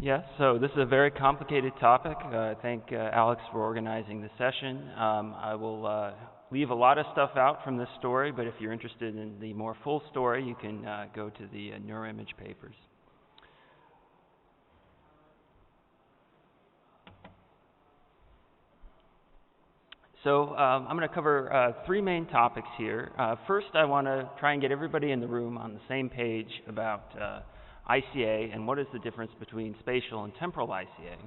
Yes, so this is a very complicated topic. Thank Alex for organizing the session. I will leave a lot of stuff out from this story, but if you're interested in the more full story, you can go to the neuroimage papers. So I'm going to cover three main topics here. First, I want to try and get everybody in the room on the same page about ICA and what is the difference between spatial and temporal ICA.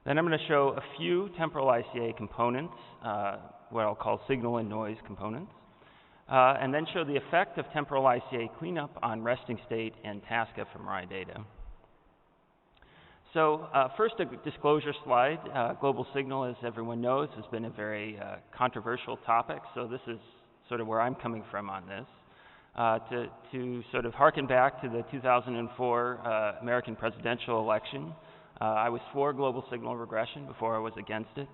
Then I'm going to show a few temporal ICA components, what I'll call signal and noise components, and then show the effect of temporal ICA cleanup on resting state and task fMRI data. So first, a disclosure slide. Global signal, as everyone knows, has been a very controversial topic, so this is sort of where I'm coming from on this. To sort of harken back to the 2004 American presidential election, I was for global signal regression before I was against it.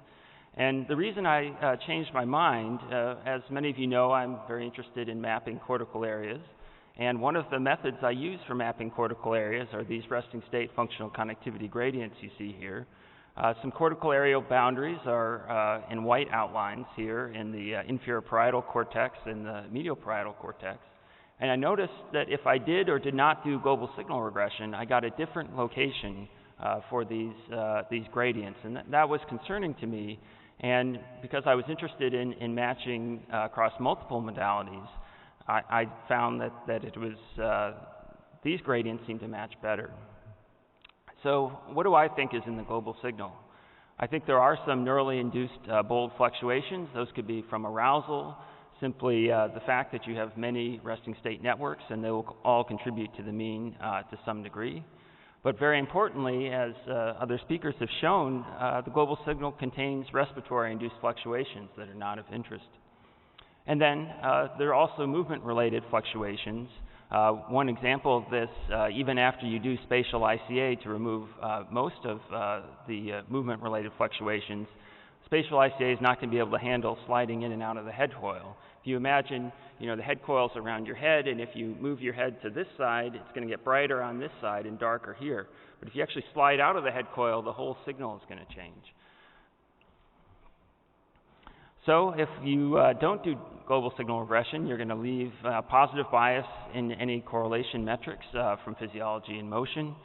And the reason I changed my mind, as many of you know, I'm very interested in mapping cortical areas. And one of the methods I use for mapping cortical areas are these resting state functional connectivity gradients you see here. Some cortical areal boundaries are in white outlines here in the inferior parietal cortex and the medial parietal cortex. And I noticed that if I did or did not do global signal regression, I got a different location for these gradients. And that was concerning to me. And because I was interested in matching across multiple modalities, I found that it was these gradients seem to match better. So what do I think is in the global signal? I think there are some neurally induced bold fluctuations. Those could be from arousal, simply the fact that you have many resting state networks, and they will all contribute to the mean to some degree. But very importantly, as other speakers have shown, the global signal contains respiratory-induced fluctuations that are not of interest. And then there are also movement-related fluctuations. One example of this, even after you do spatial ICA to remove most of the movement-related fluctuations, spatial ICA is not going to be able to handle sliding in and out of the head coil. If you imagine, the head coil's around your head, and if you move your head to this side, it's going to get brighter on this side and darker here. But if you actually slide out of the head coil, the whole signal is going to change. So if you don't do global signal regression, you're going to leave positive bias in any correlation metrics from physiology and motion.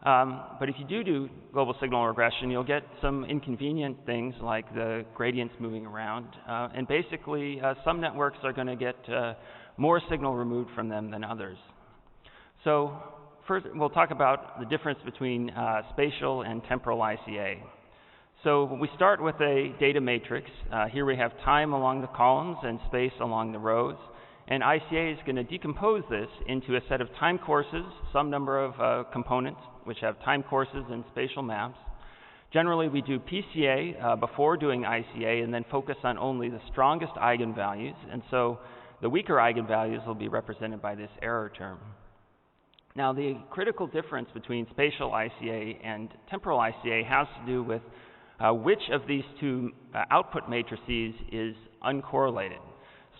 But if you do global signal regression, you'll get some inconvenient things like the gradients moving around. And basically, some networks are going to get more signal removed from them than others. So first, we'll talk about the difference between spatial and temporal ICA. So we start with a data matrix. Here we have time along the columns and space along the rows. And ICA is going to decompose this into a set of time courses, some number of components, which have time courses and spatial maps. Generally, we do PCA before doing ICA and then focus on only the strongest eigenvalues. And so the weaker eigenvalues will be represented by this error term. Now, the critical difference between spatial ICA and temporal ICA has to do with which of these two output matrices is uncorrelated.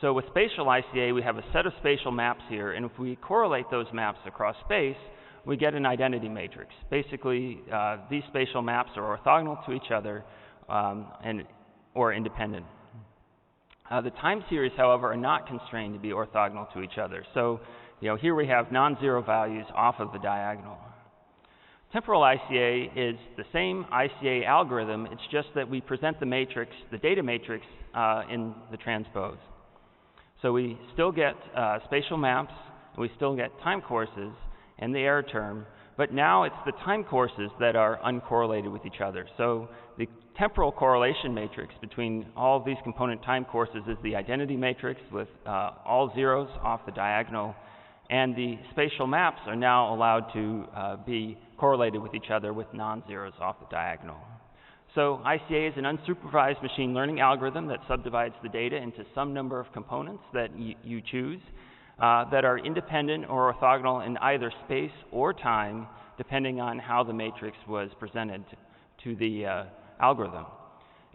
So with spatial ICA, we have a set of spatial maps here, and if we correlate those maps across space, we get an identity matrix. Basically, these spatial maps are orthogonal to each other or independent. The time series, however, are not constrained to be orthogonal to each other. So here we have non-zero values off of the diagonal. Temporal ICA is the same ICA algorithm, it's just that we present the matrix, the data matrix, in the transpose. So we still get spatial maps, we still get time courses, and the error term, but now it's the time courses that are uncorrelated with each other. So the temporal correlation matrix between all of these component time courses is the identity matrix with all zeros off the diagonal, and the spatial maps are now allowed to be correlated with each other with non-zeros off the diagonal. So ICA is an unsupervised machine learning algorithm that subdivides the data into some number of components that you choose that are independent or orthogonal in either space or time, depending on how the matrix was presented to the algorithm.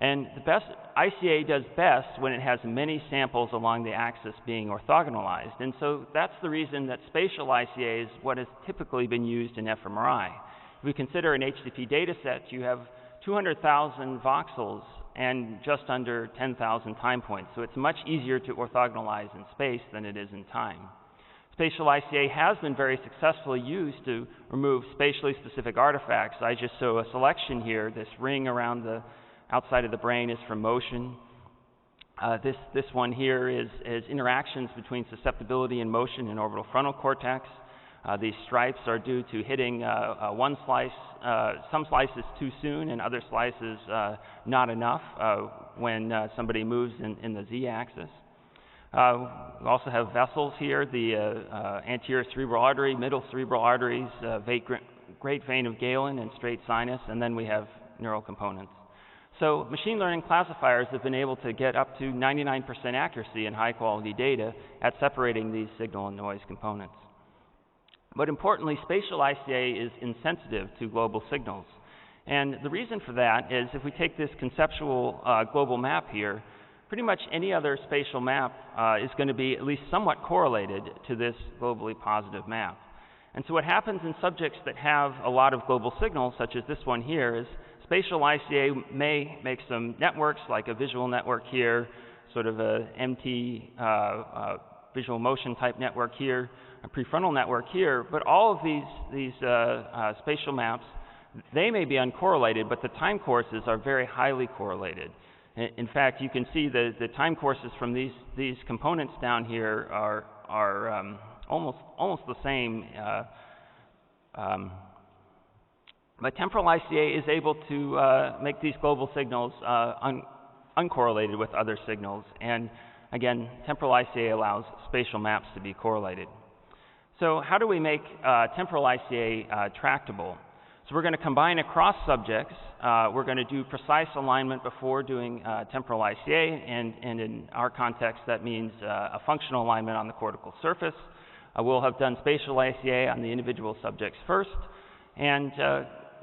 And the best ICA does best when it has many samples along the axis being orthogonalized. And so that's the reason that spatial ICA is what has typically been used in fMRI. If we consider an HCP data set, you have 200,000 voxels and just under 10,000 time points. So it's much easier to orthogonalize in space than it is in time. Spatial ICA has been very successfully used to remove spatially specific artifacts. I just show a selection here. This ring around the outside of the brain is from motion. This one here is interactions between susceptibility and motion in orbital frontal cortex. These stripes are due to hitting one slice, some slices too soon and other slices not enough when somebody moves in the z-axis. We also have vessels here, the anterior cerebral artery, middle cerebral arteries, great vein of Galen and straight sinus, and then we have neural components. So machine learning classifiers have been able to get up to 99% accuracy in high-quality data at separating these signal and noise components. But importantly, spatial ICA is insensitive to global signals. And the reason for that is if we take this conceptual global map here, pretty much any other spatial map is going to be at least somewhat correlated to this globally positive map. And so what happens in subjects that have a lot of global signals, such as this one here, is spatial ICA may make some networks, like a visual network here, sort of a MT visual motion type network here, a prefrontal network here, but all of these spatial maps, they may be uncorrelated, but the time courses are very highly correlated. In fact, you can see the time courses from these components down here are almost the same. But temporal ICA is able to make these global signals uncorrelated with other signals. And again, temporal ICA allows spatial maps to be correlated. So how do we make temporal ICA tractable? So we're going to combine across subjects. We're going to do precise alignment before doing temporal ICA, and in our context that means a functional alignment on the cortical surface. We'll have done spatial ICA on the individual subjects first, and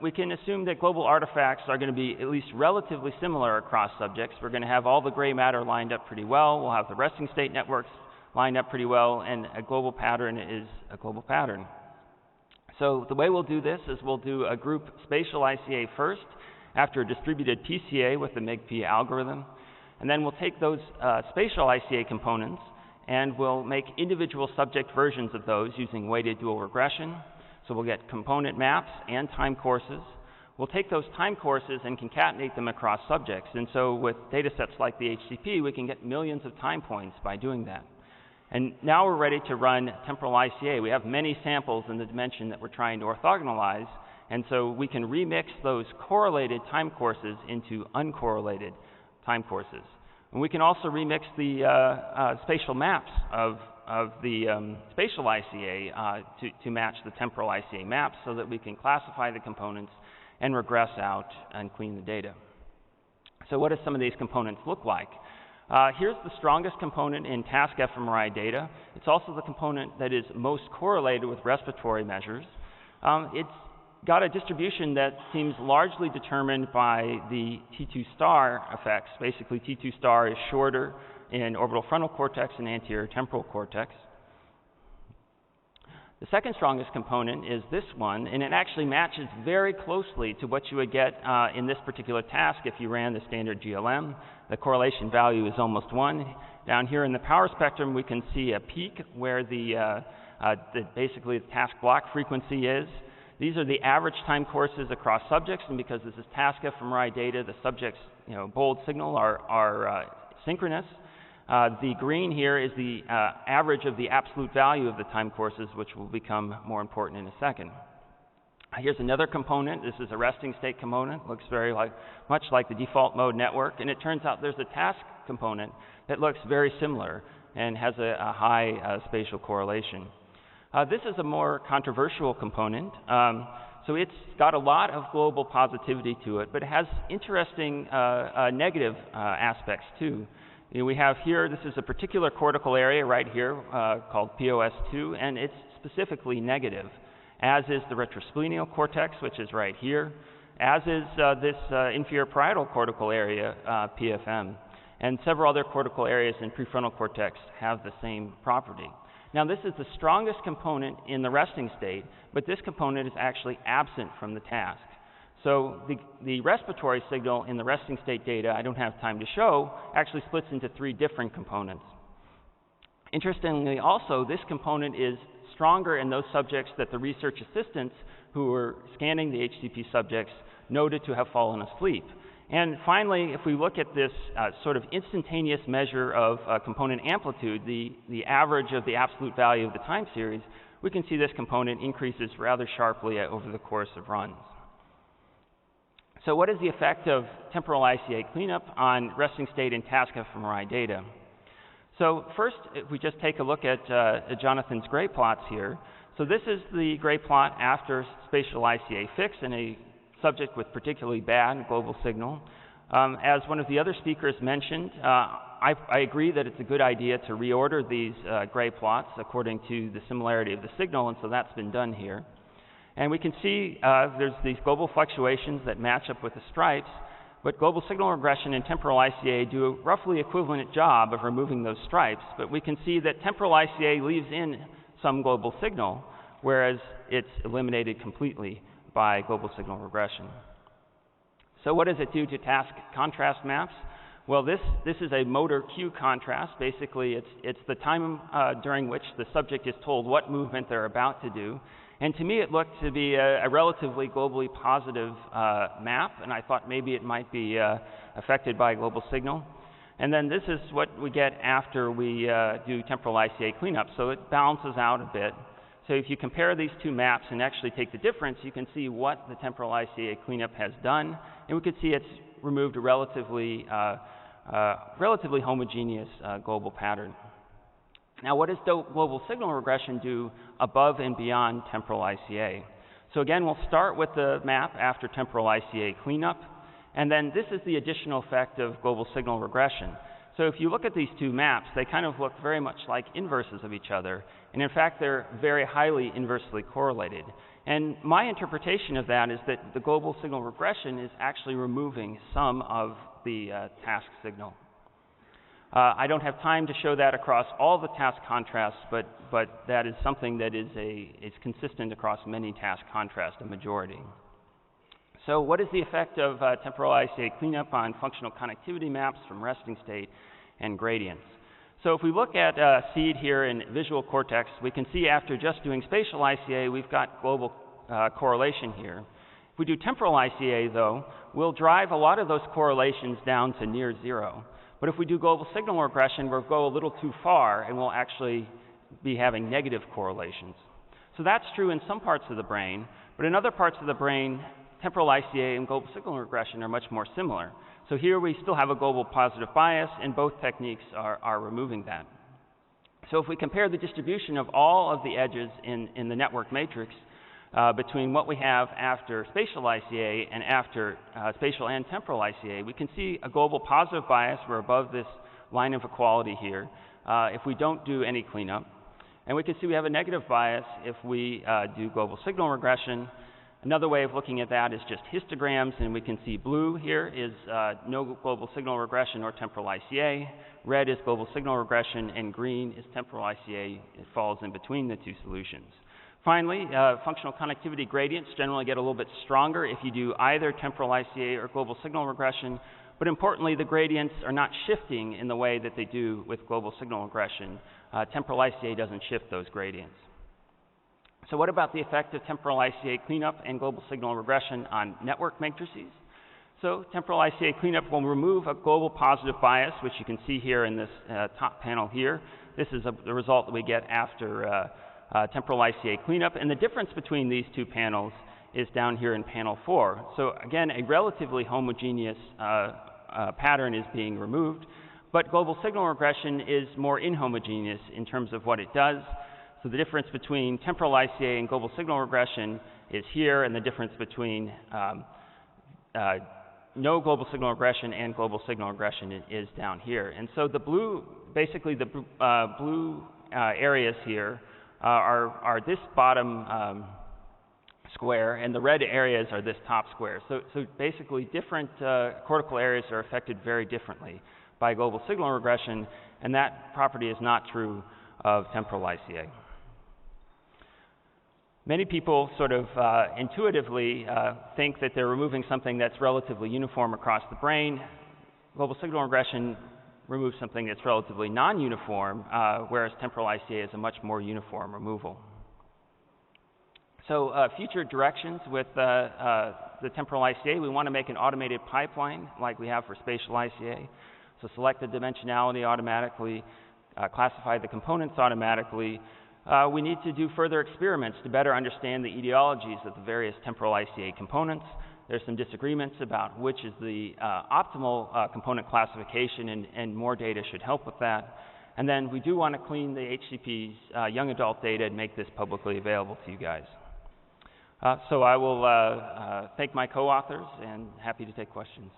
we can assume that global artifacts are going to be at least relatively similar across subjects. We're going to have all the gray matter lined up pretty well. We'll have the resting state networks lined up pretty well, and a global pattern is a global pattern. So the way we'll do this is we'll do a group spatial ICA first, after a distributed PCA with the MIG-P algorithm, and then we'll take those spatial ICA components and we'll make individual subject versions of those using weighted dual regression. So we'll get component maps and time courses. We'll take those time courses and concatenate them across subjects, and so with data sets like the HCP, we can get millions of time points by doing that. And now we're ready to run temporal ICA. We have many samples in the dimension that we're trying to orthogonalize, and so we can remix those correlated time courses into uncorrelated time courses. And we can also remix the spatial maps of the spatial ICA to match the temporal ICA maps so that we can classify the components and regress out and clean the data. So what do some of these components look like? Here's the strongest component in task fMRI data. It's also the component that is most correlated with respiratory measures. It's got a distribution that seems largely determined by the T2 star effects. Basically, T2 star is shorter in orbital frontal cortex and anterior temporal cortex. The second strongest component is this one, and it actually matches very closely to what you would get in this particular task if you ran the standard GLM. The correlation value is almost 1. Down here in the power spectrum, we can see a peak where basically the task block frequency is. These are the average time courses across subjects, and because this is task fMRI data, the subjects' bold signal are synchronous. The green here is the average of the absolute value of the time courses, which will become more important in a second. Here's another component. This is a resting state component. Looks very much like the default mode network, and it turns out there's a task component that looks very similar and has a high spatial correlation. This is a more controversial component. So it's got a lot of global positivity to it, but it has interesting negative aspects too. We have here, this is a particular cortical area right here called POS2, and it's specifically negative, as is the retrosplenial cortex, which is right here, as is this inferior parietal cortical area, PFM. And several other cortical areas in prefrontal cortex have the same property. Now, this is the strongest component in the resting state, but this component is actually absent from the task. So the respiratory signal in the resting state data, I don't have time to show, actually splits into 3 different components. Interestingly, also, this component is stronger in those subjects that the research assistants who were scanning the HCP subjects noted to have fallen asleep. And finally, if we look at this sort of instantaneous measure of component amplitude, the average of the absolute value of the time series, we can see this component increases rather sharply over the course of runs. So what is the effect of temporal ICA cleanup on resting state and task fMRI data? So first, if we just take a look at Jonathan's gray plots here. So this is the gray plot after spatial ICA fix in a subject with particularly bad global signal. As one of the other speakers mentioned, I agree that it's a good idea to reorder these gray plots according to the similarity of the signal, and so that's been done here. And we can see there's these global fluctuations that match up with the stripes, but global signal regression and temporal ICA do a roughly equivalent job of removing those stripes, but we can see that temporal ICA leaves in some global signal, whereas it's eliminated completely by global signal regression. So what does it do to task contrast maps? Well, this is a motor cue contrast. Basically, it's the time during which the subject is told what movement they're about to do. And to me, it looked to be a relatively globally positive map, and I thought maybe it might be affected by global signal. And then this is what we get after we do temporal ICA cleanup, so it balances out a bit. So if you compare these 2 maps and actually take the difference, you can see what the temporal ICA cleanup has done, and we can see it's removed a relatively homogeneous global pattern. Now, what does global signal regression do above and beyond temporal ICA? So again, we'll start with the map after temporal ICA cleanup, and then this is the additional effect of global signal regression. So if you look at these 2 maps, they kind of look very much like inverses of each other, and in fact, they're very highly inversely correlated. And my interpretation of that is that the global signal regression is actually removing some of the task signal. I don't have time to show that across all the task contrasts, but that is something that is consistent across many task contrasts, a majority. So what is the effect of temporal ICA cleanup on functional connectivity maps from resting state and gradients? So if we look at seed here in visual cortex, we can see after just doing spatial ICA, we've got global correlation here. If we do temporal ICA, though, we'll drive a lot of those correlations down to near 0. But if we do global signal regression, we'll go a little too far, and we'll actually be having negative correlations. So that's true in some parts of the brain, but in other parts of the brain, temporal ICA and global signal regression are much more similar. So here we still have a global positive bias, and both techniques are removing that. So if we compare the distribution of all of the edges in the network matrix between what we have after spatial ICA and after spatial and temporal ICA, we can see a global positive bias. We're above this line of equality here if we don't do any cleanup. And we can see we have a negative bias if we do global signal regression. Another way of looking at that is just histograms, and we can see blue here is no global signal regression or temporal ICA. Red is global signal regression, and green is temporal ICA. It falls in between the 2 solutions. Finally, functional connectivity gradients generally get a little bit stronger if you do either temporal ICA or global signal regression, but importantly, the gradients are not shifting in the way that they do with global signal regression. Temporal ICA doesn't shift those gradients. So what about the effect of temporal ICA cleanup and global signal regression on network matrices? So temporal ICA cleanup will remove a global positive bias, which you can see here in this top panel here. This is the result that we get after temporal ICA cleanup, and the difference between these 2 panels is down here in panel 4. So again, a relatively homogeneous pattern is being removed, but global signal regression is more inhomogeneous in terms of what it does. So the difference between temporal ICA and global signal regression is here, and the difference between no global signal regression and global signal regression is down here. And so the blue, basically the blue areas here are this bottom square, and the red areas are this top square. So basically different cortical areas are affected very differently by global signal regression, and that property is not true of temporal ICA. Many people sort of intuitively think that they're removing something that's relatively uniform across the brain. Global signal regression removes something that's relatively non-uniform, whereas temporal ICA is a much more uniform removal. So future directions with the temporal ICA, we want to make an automated pipeline like we have for spatial ICA. So select the dimensionality automatically, classify the components automatically. We need to do further experiments to better understand the etiologies of the various temporal ICA components. There's some disagreements about which is the optimal component classification, and more data should help with that. And then we do want to clean the HCP's young adult data and make this publicly available to you guys. So I will thank my co-authors and happy to take questions.